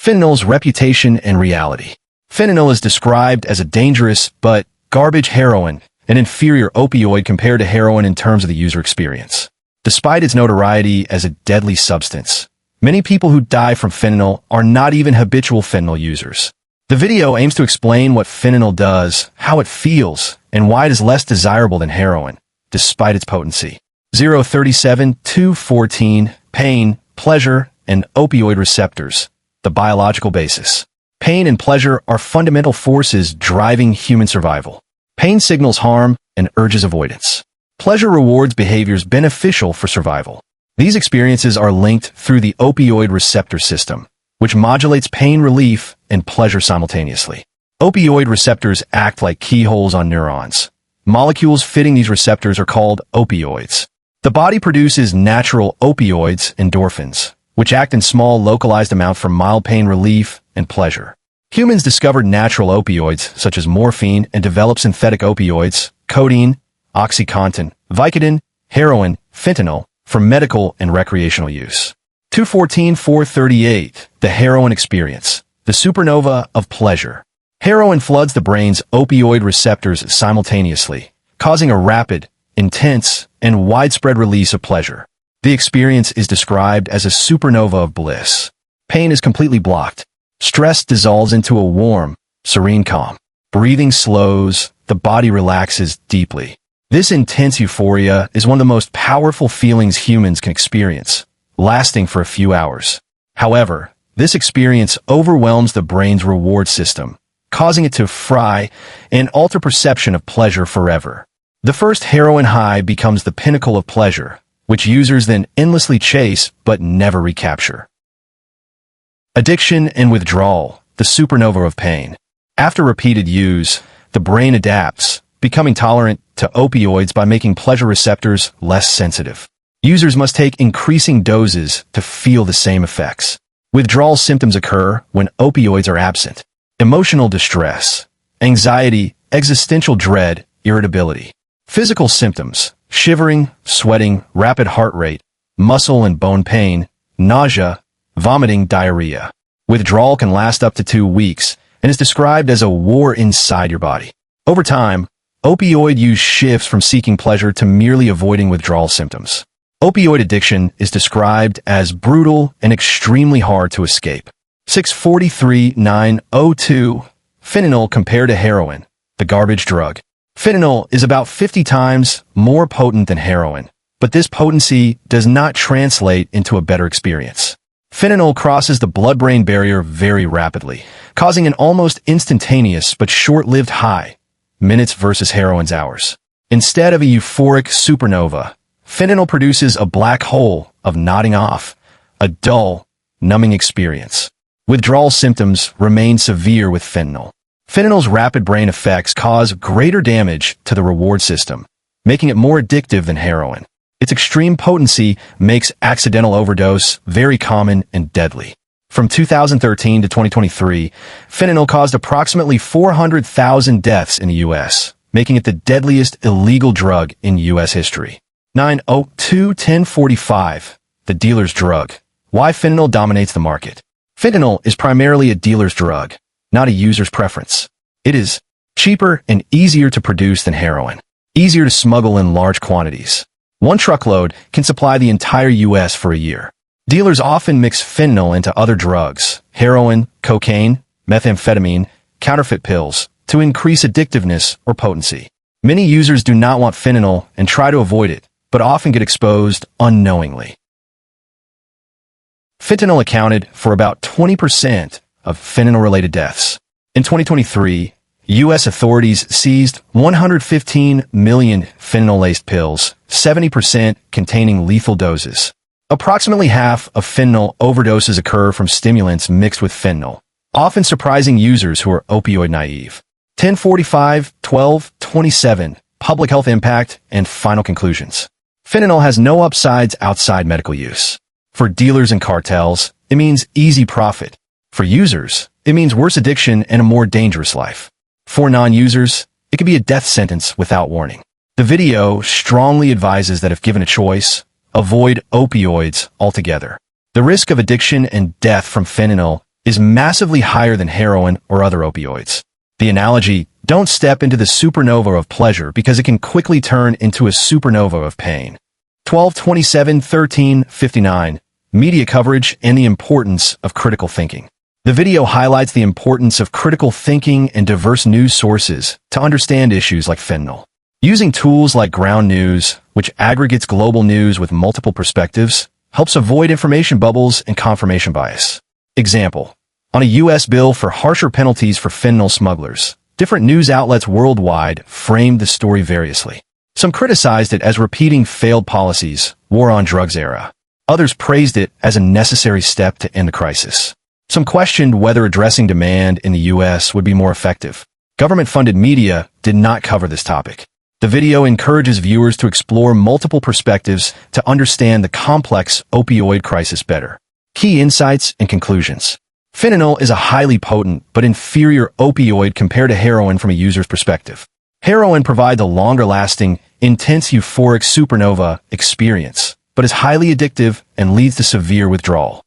Fentanyl's reputation and reality. Fentanyl is described as a dangerous but garbage heroin, an inferior opioid compared to heroin in terms of the user experience. Despite its notoriety as a deadly substance, many people who die from fentanyl are not even habitual fentanyl users. The video aims to explain what fentanyl does, how it feels, and why it is less desirable than heroin, despite its potency. 037-214, pain, pleasure, and opioid receptors, the biological basis. Pain and pleasure are fundamental forces driving human survival. Pain signals harm and urges avoidance. Pleasure rewards behaviors beneficial for survival. These experiences are linked through the opioid receptor system, which modulates pain relief and pleasure simultaneously. Opioid receptors act like keyholes on neurons. Molecules fitting these receptors are called opioids. The body produces natural opioids, endorphins, which act in small localized amounts for mild pain relief and pleasure. Humans discovered natural opioids such as morphine and developed synthetic opioids, codeine, OxyContin, Vicodin, heroin, fentanyl, for medical and recreational use. 214-438, the heroin experience, the supernova of pleasure. Heroin floods the brain's opioid receptors simultaneously, causing a rapid, intense, and widespread release of pleasure. The experience is described as a supernova of bliss. Pain is completely blocked. Stress dissolves into a warm, serene calm. Breathing slows, the body relaxes deeply. This intense euphoria is one of the most powerful feelings humans can experience, lasting for a few hours. However, this experience overwhelms the brain's reward system, causing it to fry and alter perception of pleasure forever. The first heroin high becomes the pinnacle of pleasure, which users then endlessly chase but never recapture. Addiction and withdrawal, the supernova of pain. After repeated use, the brain adapts, becoming tolerant to opioids by making pleasure receptors less sensitive. Users must take increasing doses to feel the same effects. Withdrawal symptoms occur when opioids are absent. Emotional distress, anxiety, existential dread, irritability. Physical symptoms, shivering, sweating, rapid heart rate, muscle and bone pain, nausea, vomiting, diarrhea. Withdrawal can last up to 2 weeks and is described as a war inside your body. Over time, opioid use shifts from seeking pleasure to merely avoiding withdrawal symptoms. Opioid addiction is described as brutal and extremely hard to escape. 643-902, fentanyl compared to heroin, the garbage drug. Fentanyl is about 50 times more potent than heroin, but this potency does not translate into a better experience. Fentanyl crosses the blood-brain barrier very rapidly, causing an almost instantaneous but short-lived high, minutes versus heroin's hours. Instead of a euphoric supernova, fentanyl produces a black hole of nodding off, a dull, numbing experience. Withdrawal symptoms remain severe with fentanyl. Fentanyl's rapid brain effects cause greater damage to the reward system, making it more addictive than heroin. Its extreme potency makes accidental overdose very common and deadly. From 2013 to 2023, fentanyl caused approximately 400,000 deaths in the U.S., making it the deadliest illegal drug in U.S. history. 902-1045, the dealer's drug. Why fentanyl dominates the market. Fentanyl is primarily a dealer's drug, not a user's preference. It is cheaper and easier to produce than heroin, easier to smuggle in large quantities. One truckload can supply the entire U.S. for a year. Dealers often mix fentanyl into other drugs, heroin, cocaine, methamphetamine, counterfeit pills, to increase addictiveness or potency. Many users do not want fentanyl and try to avoid it, but often get exposed unknowingly. Fentanyl accounted for about 20% of fentanyl-related deaths. In 2023, U.S. authorities seized 115 million fentanyl-laced pills, 70% containing lethal doses. Approximately half of fentanyl overdoses occur from stimulants mixed with fentanyl, often surprising users who are opioid naive. 1045-1227, public health impact and final conclusions. Fentanyl has no upsides outside medical use. For dealers and cartels, it means easy profit. For users, it means worse addiction and a more dangerous life. For non-users, it could be a death sentence without warning. The video strongly advises that if given a choice, avoid opioids altogether. The risk of addiction and death from fentanyl is massively higher than heroin or other opioids. The analogy, don't step into the supernova of pleasure because it can quickly turn into a supernova of pain. 12/27/13/59. Media coverage and the importance of critical thinking. The video highlights the importance of critical thinking and diverse news sources to understand issues like fentanyl. Using tools like ground news, which aggregates global news with multiple perspectives, helps avoid information bubbles and confirmation bias. Example. On a U.S. bill for harsher penalties for fentanyl smugglers, different news outlets worldwide framed the story variously. Some criticized it as repeating failed policies, war on drugs era. Others praised it as a necessary step to end the crisis. Some questioned whether addressing demand in the U.S. would be more effective. Government-funded media did not cover this topic. The video encourages viewers to explore multiple perspectives to understand the complex opioid crisis better. Key insights and conclusions. Fentanyl is a highly potent but inferior opioid compared to heroin from a user's perspective. Heroin provides a longer-lasting, intense euphoric supernova experience, but is highly addictive and leads to severe withdrawal.